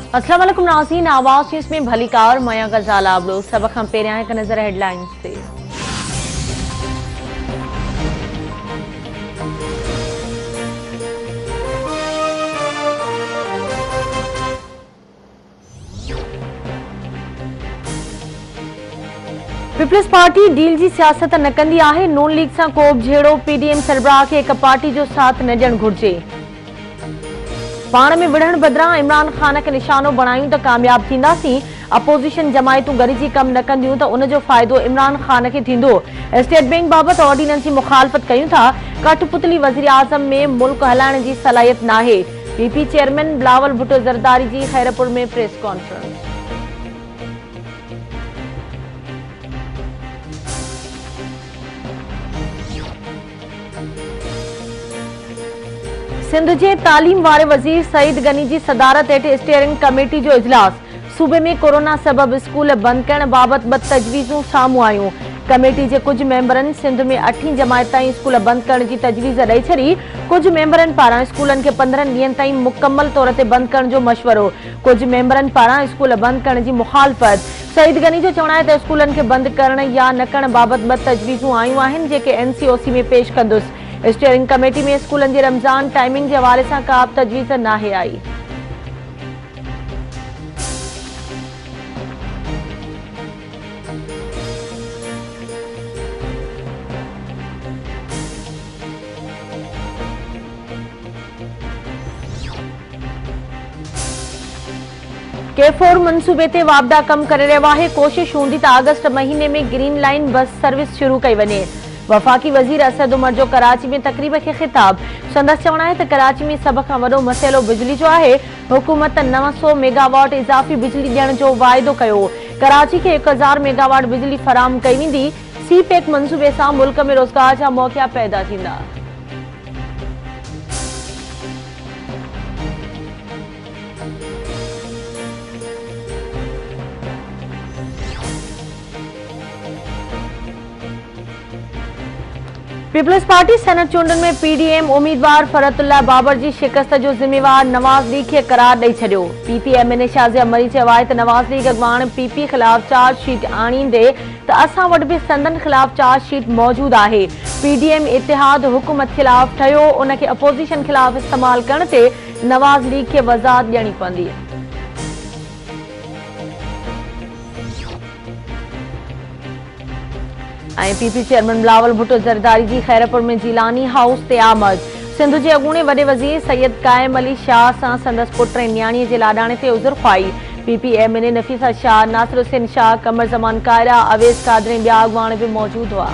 अस्सलाम वालेकुम नाज़रीन, आवाज़ न्यूज़ में भली कार मया गज़ाल आबड़ो। सब खां पहिरियां हिक नज़र हेडलाइंस ते। पीपल्स पार्टी डील जी सियासत न कंदी आहे। नून लीग सां को बि जहिड़ो पीडीएम सरबराह खे हिक पार्टी जो साथ न ॾियणु घुर्जे। पाण में विढ़ण बदिरां इमरान ख़ान खे निशानो बणायूं त कामयाब थींदासीं। अपोज़िशन जमायतूं गॾिजी कम न कंदियूं त उन जो फ़ाइदो इमरान ख़ान खे थींदो। स्टेट बैंक बाबति ऑर्डिनेंस जी मुखालफ़त कयूं था। कठपुतली वज़ीर आज़म में मुल्क हलाइण जी सलाहियत नाहे। पीपी चेयरमैन बिलावल भुट्टो ज़रदारी जी खैरपुर में प्रेस कॉन्फ्रेंस। सिंध जे तालीम वारे वज़ीर सईद गनी जी सदारत हेठि स्टीयरिंग कमेटी जो इजलास। सूबे में कोरोना सबब स्कूल बंद करण बाबति 2 तजवीज़ूं साम्हूं आयूं। कमेटी जे कुछ मेंबरनि सिंध में 8 जमायत ताईं स्कूल बंद करण जी तजवीज़ ॾेई छॾी। कुछ मेंबरनि पारां स्कूलनि खे 15 ॾींहनि ताईं मुकमल तौर ते बंद करण जो मशवरो। कुछ मेंबरनि पारां स्कूल बंद करण जी मुखालफ़त। सईद गनी जो चवणु आहे त स्कूलनि खे बंद करण या न करण बाबति 2 तजवीज़ूं आयूं आहिनि जेके एनसीओसी में पेश कंदुसि। स्टीयरिंग कमेटी में स्कूलनि जी रमज़ान टाइमिंग जे हवाले सां का बि तजवीज़ नाहे आई। K4 मनसूबे ते वापदा कम करे रहियो आहे। कोशिश हूंदी त अगस्त महीने में ग्रीन लाइन बस सर्विस शुरू कई वञे। वफ़ाक़ी वज़ीर असद उमर जो कराची में तक़रीब खे ख़िताब। संदसि चवणु आहे त कराची में सभ खां वॾो मसइलो बिजली जो आहे। हुकूमत 900 मेगावाट इज़ाफ़ी बिजली ॾियण जो वाइदो कयो। कराची खे 1000 मेगावाट बिजली फ़राहम कई वेंदी। सी पैक मनसूबे सां मुल्क में रोज़गार जा मौक़ा पैदा थींदा। पीपल्स पार्टी सेनेट चूंडनि में पीडीएम उम्मीदवार फरहतुल्लाह बाबर जी शिकस्त जो ज़िम्मेवार नवाज़ लीग खे करार ॾेई छॾियो। पीपीएम शाज़िया मरी चयो आहे त नवाज़ लीग अॻवान पीपी ख़िलाफ़ चार्जशीट आणींदे त असां वटि बि संदन ख़िलाफ़ चार्जशीट मौजूदु आहे। पीडीएम इतिहाद हुकूमत ख़िलाफ़ ठहियो, उन खे अपोज़िशन ख़िलाफ़ इस्तेमाल करण ते नवाज़ लीग खे वज़ाहत ॾियणी पवंदी। पीपी चेयरमैन बिलावल भुट्टो ज़रदारी जी खैरपुर में जीलानी हाउस ते आमद। सिंध जे अॻूणे वॾे वज़ीर सैयद कायम अली शाह सां संदसि पुट ऐं न्याणीअ जे लाॾाणे ते उज़र ख़्वाही। पीपीएम नफ़ीसा शाह, नासिर हुसैन शाह, कमर ज़मान कायरा, अवेस कादर ऐं ॿिया अॻवान बि मौजूदु हुआ।